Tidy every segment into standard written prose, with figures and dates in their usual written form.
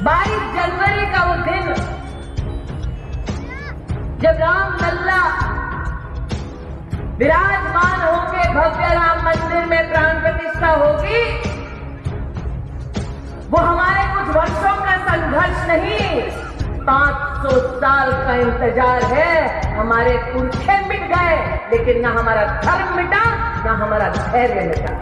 22 जनवरी का वो दिन जब राम लल्ला विराजमान होंगे, भव्य राम मंदिर में प्राण प्रतिष्ठा होगी, वो हमारे कुछ वर्षों का संघर्ष नहीं, 500 साल का इंतजार है। हमारे पुरखे मिट गए, लेकिन ना हमारा धर्म मिटा, ना हमारा धैर्य मिटा।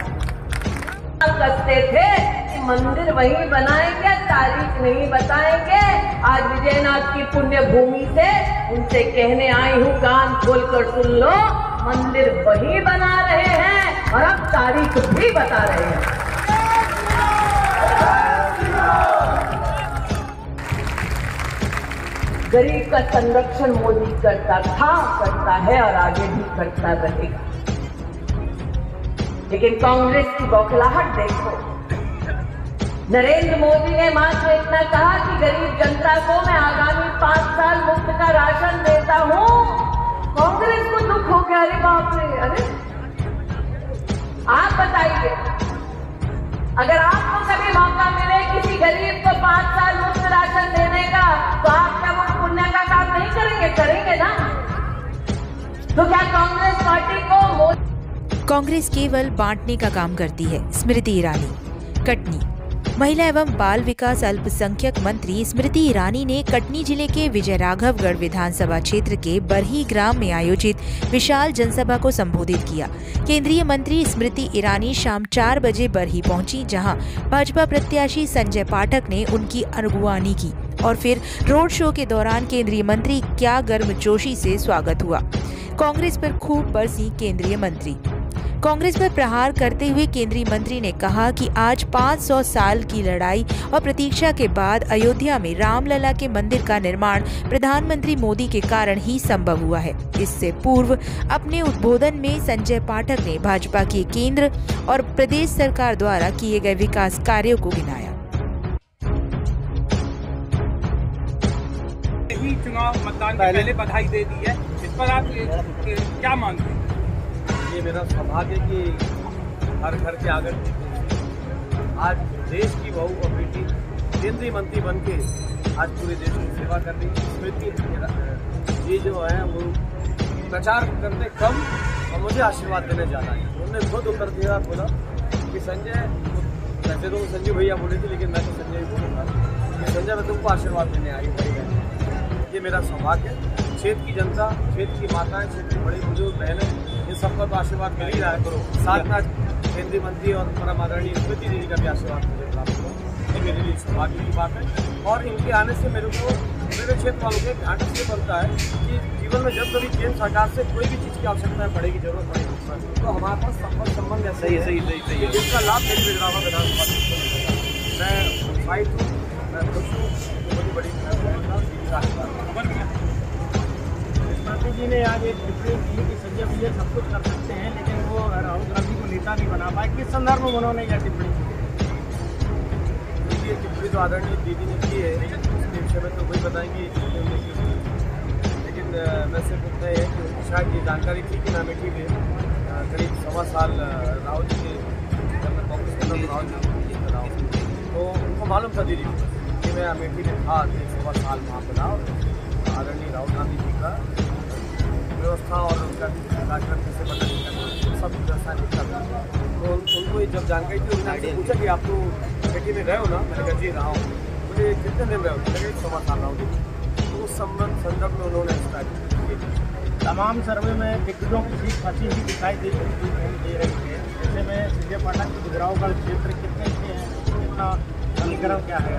कसते थे कि मंदिर वहीं बनाएंगे, तारीख नहीं बताएंगे। आज विजयनाथ की पुण्य भूमि से उनसे कहने आई हूं, कान खोलकर सुन लो, मंदिर वहीं बना रहे हैं और अब तारीख भी बता रहे हैं। गरीब का संरक्षण मोदी करता था, करता है और आगे भी करता रहेगा। लेकिन कांग्रेस की बौखलाहट देखो। नरेंद्र मोदी ने मात्र इतना कहा कि गरीब जनता को मैं आगामी 5 साल मुफ्त का राशन देता हूं। कांग्रेस को दुख हो गया, अरे बाप रे, अरे आप बताइए, अगर आपको कभी मौका मिले किसी गरीब को 5 साल मुफ्त राशन देने का, तो आप क्या वो पुण्य का काम नहीं करेंगे? करेंगे ना। तो क्या कांग्रेस पार्टी को कांग्रेस केवल बांटने का काम करती है। स्मृति ईरानी, कटनी। महिला एवं बाल विकास अल्पसंख्यक मंत्री स्मृति ईरानी ने कटनी जिले के विजयराघवगढ़ विधानसभा क्षेत्र के बरही ग्राम में आयोजित विशाल जनसभा को संबोधित किया। केंद्रीय मंत्री स्मृति ईरानी शाम 4 बजे बरही पहुंची, जहां भाजपा प्रत्याशी संजय पाठक ने उनकी अगुवानी की और फिर रोड शो के दौरान केंद्रीय मंत्री क्या गर्मजोशी से स्वागत हुआ। कांग्रेस पर खूब बरसी केंद्रीय मंत्री। कांग्रेस पर प्रहार करते हुए केंद्रीय मंत्री ने कहा कि आज 500 साल की लड़ाई और प्रतीक्षा के बाद अयोध्या में रामलला के मंदिर का निर्माण प्रधानमंत्री मोदी के कारण ही संभव हुआ है। इससे पूर्व अपने उद्बोधन में संजय पाठक ने भाजपा की केंद्र और प्रदेश सरकार द्वारा किए गए विकास कार्यों को गिनाया। चुनाव मतदान के पहले बधाई दे दी है, इस पर आप क्या मानते हैं? ये मेरा सौभाग्य कि हर घर के आंगन की आज देश की बहू और बेटी केंद्रीय मंत्री बन के आज पूरे देश की सेवा कर रही है। स्मृति ये जो है वो प्रचार करने कम और मुझे आशीर्वाद देने जाना है। उन्होंने खुद उत्तर दिया, बोला कि संजय, वैसे तो संजय भैया बोले थे, लेकिन मैं तो संजय ही बोलूँगा कि संजय मैं तुमको आशीर्वाद देने आई भाई। ये मेरा सौभाग्य, क्षेत्र की जनता, क्षेत्र की माताएं, क्षेत्र की बड़ी बुजुर्ग बहनें, इन सबका तो आशीर्वाद मिल ही रहा है। करो साथ में केंद्रीय मंत्री और परम आदरणीय स्मृति दीदी का भी आशीर्वाद मुझे प्राप्त हुआ। ये मेरे लिए सौभाग्य की बात है और इनके आने से मेरे को, मेरे क्षेत्र वालों के ध्यान इसलिए बनता है कि जीवन में जब कभी केंद्र सरकार से कोई भी चीज़ की आवश्यकता पड़ेगी, जरूरत पड़ेगी, तो हमारे पास संबंध ऐसा ही है जिसका लाभ मेरी विजयराघव विधानसभा क्षेत्र में मिलेगा। मैं उत्साहित हूँ, मैं खुश हूँ, मुझे बड़ी स्मृति जी ने आज एक टिप्पणी की कि संजय भैया सब कुछ कर सकते हैं, लेकिन वो राहुल गांधी को नेता नहीं बना पाए। किस संदर्भ में उन्होंने यह टिप्पणी की? ये टिप्पणी तो आदरणीय दीदी ने की है, इसके विषय में तो वही बताएंगे, लेकिन मैं सिर्फ इतना है कि उनकी शायद ये जानकारी थी कि मैं अमेठी में करीब 1.25 साल राहुल जी के, जब मैं कांग्रेस के अंदर राहुल जी रहा हूँ, तो उनको मालूम था दीदी कि मैं अमेठी में था 1.25 साल वहाँ पर रहा और आदरणीय राहुल गांधी जी का व्यवस्था और उनका कार्यक्रम कैसे बदल सब व्यवस्था लिखा था। तो उनको जब जानकारी थी, उन्होंने पूछा कि आप तो अमेठी में रहे हो ना? मैंने कहा जी रहा हूँ। मुझे कितने दिन रहे हो? मैंने 1.25 साल रहा हूँ। तो उस संदर्भ में उन्होंने तमाम सर्वे में दिग्गजों की सीट फंसी हुई दिखाई दे रही है। जैसे में संजय पाठक के विजयराघवगढ़ क्षेत्र कितने हैं, कितना समीकरण क्या है?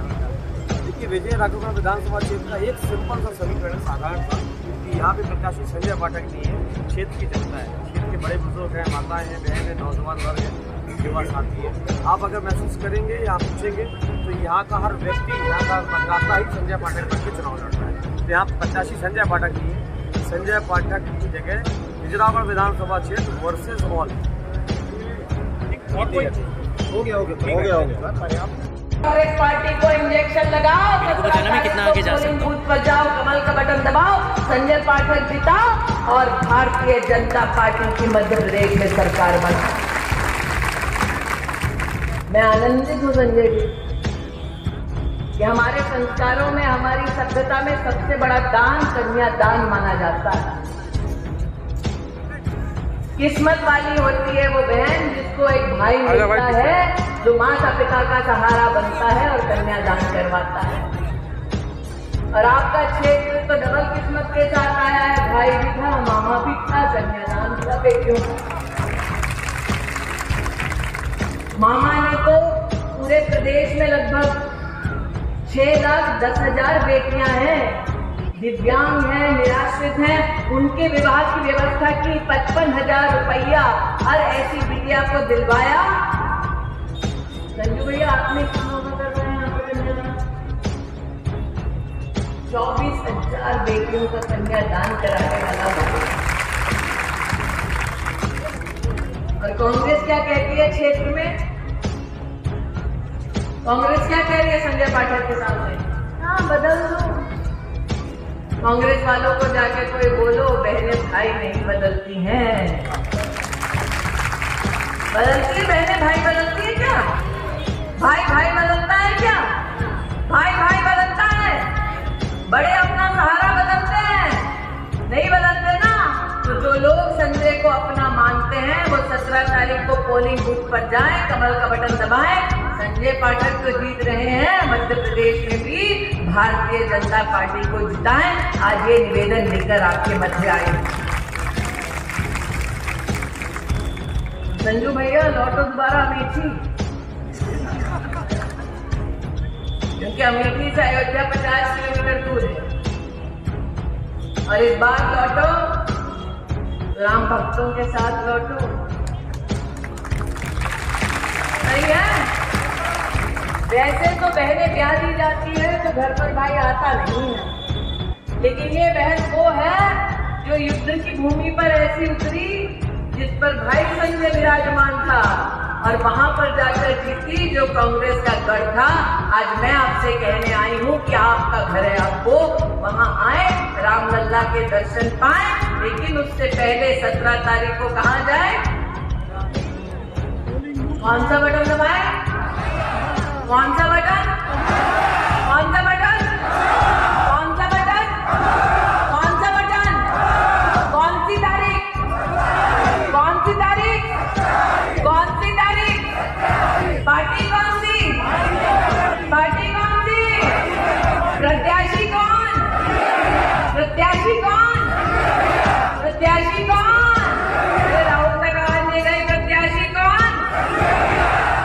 देखिए, विजयराघवगढ़ विधानसभा क्षेत्र का एक सिंपल सा समीकरण साधारण था कि यहाँ पे प्रत्याशी संजय पाठक नहीं है, क्षेत्र की जनता है, क्षेत्र के बड़े बुजुर्ग हैं, माताएं हैं, बहन हैं, नौजवान वर्ग है, युवा साथी है। आप अगर महसूस करेंगे या पूछेंगे तो यहाँ का हर व्यक्ति, यहाँ का मतदाता ही संजय पाठक बन के चुनाव लड़ रहा है। तो यहाँ प्रत्याशी संजय पाठक नहीं है, संजय पाठक की जगह विजयराघवगढ़ विधानसभा क्षेत्र वर्सेस ऑल। हो गया। कांग्रेस पार्टी को इंजेक्शन लगाओ, कितना आगे जा सकते बूथ पर जाओ, कमल का बटन दबाओ, संजय पाठक जिताओ और भारतीय जनता पार्टी की मध्य प्रदेश में सरकार बनाओ। मैं आनंदित हूँ संजय जी कि हमारे संस्कारों में, हमारी सभ्यता में सबसे बड़ा दान कन्यादान माना जाता है। किस्मत वाली होती है वो बहन जिसको एक भाई मिलता है जो माता पिता का सहारा बनता है और कन्यादान करवाता है। और आपका क्षेत्र तो डबल किस्मत के साथ आया है, भाई भी था, मामा भी था, कन्यादान था बेटियों का। मामा ने तो पूरे प्रदेश में लगभग 6,10,000 बेटियां हैं, दिव्यांग हैं, निराश्रित हैं, उनके विवाह की व्यवस्था की, 55,000 रुपया और ऐसी बिटिया को दिलवाया। संजू भैया आपने कहाँ कर रहे हैं यहाँ पर कन्यादान? 24,000 बेटियों का कन्यादान कराने वाला है। और कांग्रेस क्या कहती है क्षेत्र में? कांग्रेस क्या कह रही है संजय पाठक के सामने? हाँ, बदल दो। कांग्रेस वालों को जाके कोई बोलो बहनें भाई नहीं बदलती हैं। बदलती है बहनें भाई बदलती है क्या? भाई भाई बदलता है क्या? भाई भाई बदलता है? बड़े अपना सहारा बदलते हैं? नहीं बदलते ना। तो जो लोग संजय को अपना मानते हैं वो 17 तारीख को पोलिंग बूथ पर जाएं, कमल का बटन दबाएं। संजय पाठक तो जीत रहे हैं, मध्य प्रदेश में भी भारतीय जनता पार्टी को जिताएं। आज ये निवेदन लेकर आपके मध्य आए। संजू भैया लौटो दोबारा अमेठी, क्योंकि अमेठी से अयोध्या 50 किलोमीटर दूर है। और इस बार लौटो राम भक्तों के साथ लौटो। सही है? वैसे तो बहनें ब्याह दी जाती है तो घर पर भाई आता नहीं है, लेकिन ये बहन वो है जो युद्ध की भूमि पर ऐसी उतरी जिस पर भाई संजय विराजमान था और वहां पर जाकर जीती जो कांग्रेस का गढ़ था। आज मैं आपसे कहने आई हूं कि आपका घर है, आपको वहां आए, रामलल्ला के दर्शन पाए, लेकिन उससे पहले 17 तारीख को कहां जाए? कौन सा बटन दबाए? कौन सा बटन? कौन सा बटन? कौन सा बटन? कौन सा बटन? कौन सी तारीख? कौन सी तारीख? कौन सी तारीख? पार्टी कौन सी? पार्टी कौन सी? प्रत्याशी कौन? प्रत्याशी कौन? प्रत्याशी कौन? राहुल तक आवाज नहीं गई। प्रत्याशी कौन?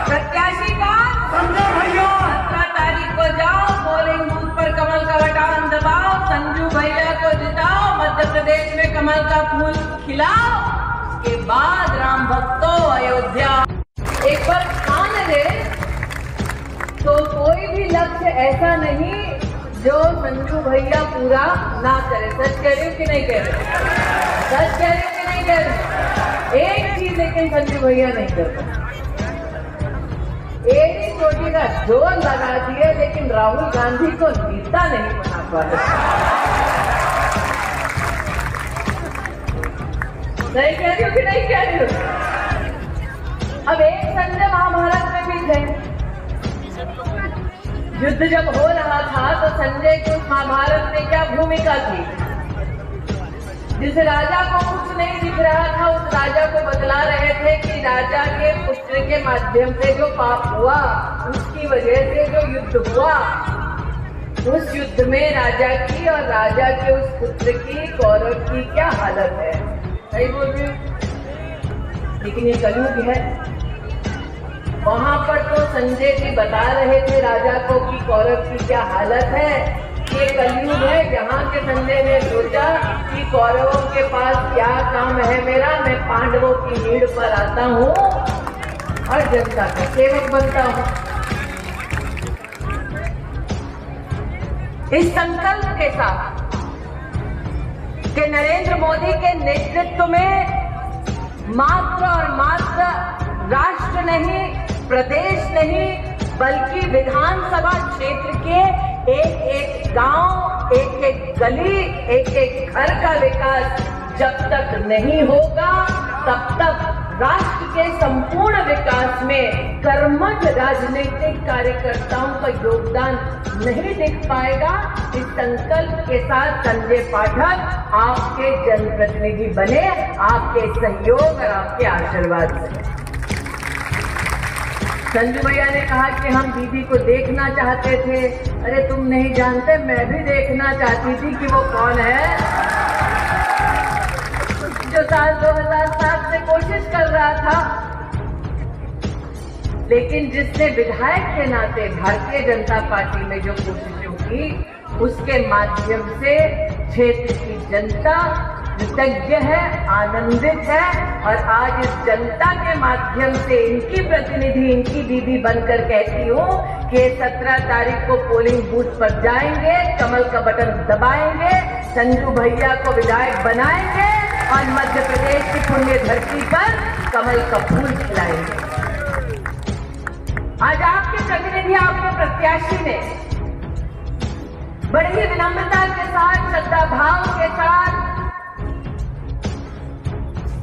प्रत्याशी कौन? 17 तारीख को जाओ, पोलिंग बूथ पर कमल का बटन दबाओ, संजू भैया को जिताओ, मध्य प्रदेश में कमल का फूल खिलाओ। उसके बाद राम भक्तों अयोध्या एक बार ठान ले तो कोई भी लक्ष्य ऐसा नहीं जो संजू भैया पूरा ना करे। सच कह रही हूँ कि नहीं कह रही? सच कह रही हूँ कि नहीं कह रही? एक चीज लेकिन संजू भैया नहीं करते, एक चोटी का जोर लगा दिए लेकिन राहुल गांधी को नेता नहीं बना पाए। सही कह रही हूँ कि नहीं कह रही हूँ? अब एक संजय महाभारत में भी थे। युद्ध जब हो रहा था तो संजय की उस महाभारत में क्या भूमिका थी? जिस राजा को कुछ नहीं दिख रहा था उस राजा को बतला रहे थे कि राजा के पुत्र के माध्यम से जो पाप हुआ, उसकी वजह से जो युद्ध हुआ, उस युद्ध में राजा की और राजा के उस पुत्र की, कौरव की क्या हालत है। सही बोल रही हूँ? लेकिन ये कलयुग है। वहां पर तो संजय जी बता रहे थे राजा को कि कौरव की क्या हालत है। ये कलयुग है जहाँ के संजय ने सोचा कि कौरवों के पास क्या काम है मेरा, मैं पांडवों की नीड़ पर आता हूँ और जनता का सेवक बनता हूँ। इस संकल्प के साथ कि नरेंद्र मोदी के नेतृत्व में मात्र और मात्र राष्ट्र नहीं, प्रदेश नहीं, बल्कि विधानसभा क्षेत्र के एक एक गांव, एक एक गली, एक एक घर का विकास जब तक नहीं होगा तब तक राष्ट्र के संपूर्ण विकास में कर्मठ राजनीतिक कार्यकर्ताओं का योगदान नहीं दिख पाएगा। इस संकल्प के साथ संजय पाठक आपके जनप्रतिनिधि बने, आपके सहयोग और आपके आशीर्वाद से। संजू भैया ने कहा कि हम दीदी को देखना चाहते थे। अरे तुम नहीं जानते, मैं भी देखना चाहती थी कि वो कौन है जो साल 2007 से कोशिश कर रहा था, लेकिन जिसने विधायक के नाते भारतीय जनता पार्टी में जो कोशिशें की, उसके माध्यम से क्षेत्र की जनता कृतज्ञ है, आनंदित है। और आज इस जनता के माध्यम से इनकी प्रतिनिधि, इनकी दीदी बनकर कहती हूँ कि 17 तारीख को पोलिंग बूथ पर जाएंगे, कमल का बटन दबाएंगे, संजू भैया को विधायक बनाएंगे और मध्य प्रदेश की पुण्य धरती पर कमल का फूल खिलाएंगे। आज आपके प्रतिनिधि, आपके प्रत्याशी ने बड़ी ही विनम्रता के साथ, श्रद्धा भाव के साथ,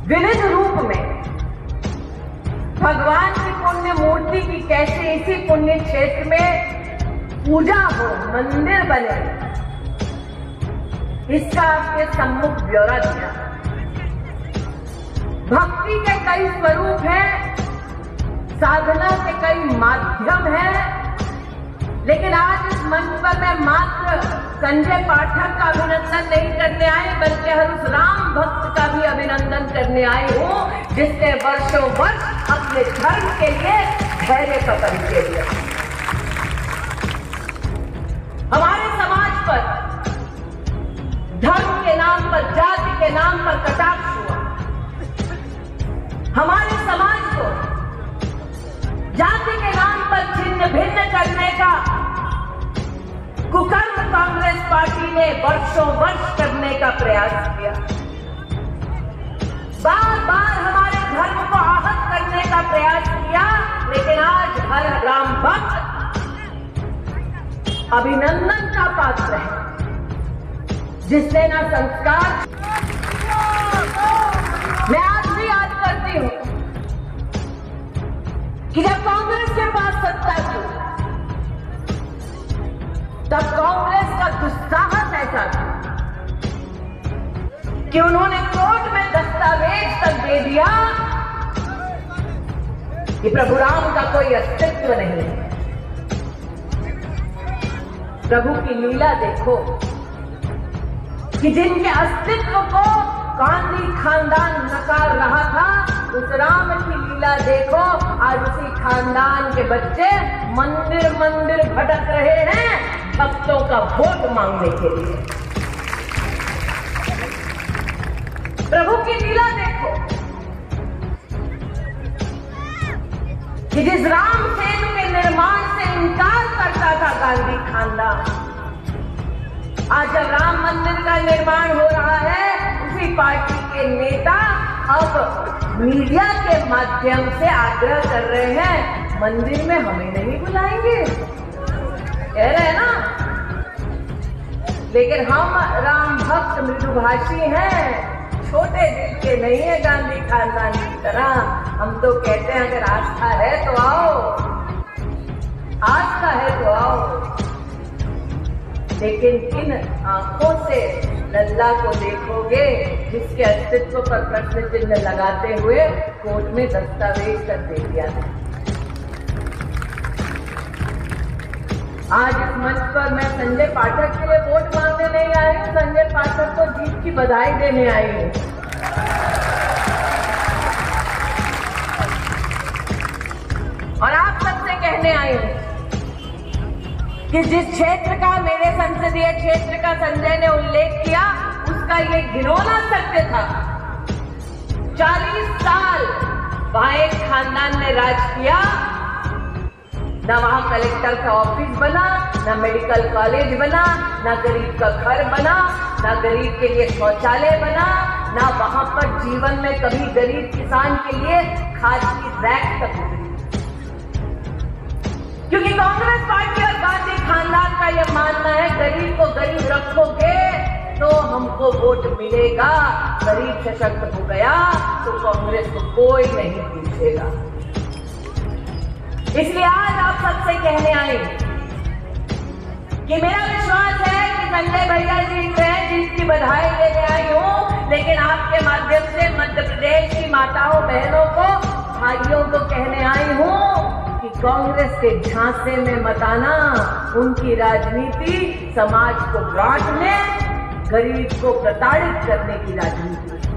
विविध रूप में भगवान की पुण्य मूर्ति की कैसे इसी पुण्य क्षेत्र में पूजा हो, मंदिर बने, इसका आपके सम्मुख ब्यौरा दिया। भक्ति के कई स्वरूप हैं, साधना के कई माध्यम हैं, लेकिन आज इस मंच पर मैं मात्र संजय पाठक का अभिनंदन नहीं करने आई, बल्कि हर उस राम भक्त का भी अभिनंदन करने आई हूं जिसने वर्षों वर्ष अपने धर्म के लिए धैर्य का परिचय दिया। हमारे समाज पर धर्म के नाम पर, जाति के नाम पर कटाक्ष हुआ। हमारे समाज को जाति के नाम पर छिन्न भिन्न करने का कुकर्म कांग्रेस पार्टी ने वर्षों वर्ष करने का प्रयास किया। बार बार हमारे धर्म को आहत करने का प्रयास किया, लेकिन आज हर राम भक्त अभिनंदन का पात्र है, जिसने ना संस्कार। मैं आज भी याद करती हूं कि जब कांग्रेस के पास सत्ता थी, तब कांग्रेस का दुस्साहस ऐसा था कि उन्होंने कोर्ट में दस्तावेज तक दे दिया कि प्रभु राम का कोई अस्तित्व नहीं है। प्रभु की लीला देखो कि जिनके अस्तित्व को गांधी खानदान नकार रहा था, उस राम की लीला देखो। आज उसी खानदान के बच्चे मंदिर मंदिर भटक रहे हैं भक्तों का वोट मांगने के लिए। प्रभु की लीला देखो कि जिस राम सेतु के निर्माण से इनकार करता था गांधी खानदान, आज जब राम मंदिर का निर्माण हो रहा है, उसी पार्टी के नेता अब मीडिया के माध्यम से आग्रह कर रहे हैं, मंदिर में हमें नहीं बुलाएंगे, कह रहे हैं ना। लेकिन हम राम भक्त मृदुभाषी हैं, छोटे दिल के नहीं है गांधी खानदान की तरह। हम तो कहते हैं अगर आस्था है तो आओ, आस्था है तो आओ। लेकिन किन आंखों से लल्ला को देखोगे जिसके अस्तित्व पर प्रश्न चिन्ह लगाते हुए कोर्ट में दस्तावेज तक दे दिया था। आज इस मंच पर मैं संजय पाठक के लिए वोट मांगने नहीं आई हूं, संजय पाठक को जीत की बधाई देने आई हूं। और आप सबसे कहने आई हूं कि जिस क्षेत्र का, मेरे संसदीय क्षेत्र का संजय ने उल्लेख किया, उसका ये घिनौना सत्य था। 40 साल वहां एक खानदान ने राज किया, न वहां कलेक्टर का ऑफिस बना, न मेडिकल कॉलेज बना, न गरीब का घर बना, न गरीब के लिए शौचालय बना, न वहां पर जीवन में कभी गरीब किसान के लिए खाद की रैक तक उतरी। क्योंकि कांग्रेस पार्टी और गांधी खानदान का यह मानना है, गरीब को गरीब रखोगे तो हमको को वोट मिलेगा, गरीब सशक्त हो गया तो कांग्रेस को कोई नहीं पूछेगा। इसलिए आज आप सबसे कहने आए कि मेरा विश्वास है कि संजय भैया जीत रहे हैं, जिनकी बधाई देने आई हूं, लेकिन आपके माध्यम से मध्य प्रदेश की माताओं बहनों को, भाइयों को कहने आई हूं कि कांग्रेस के झांसे में मत आना। उनकी राजनीति समाज को बांटने, गरीब को प्रताड़ित करने की राजनीति।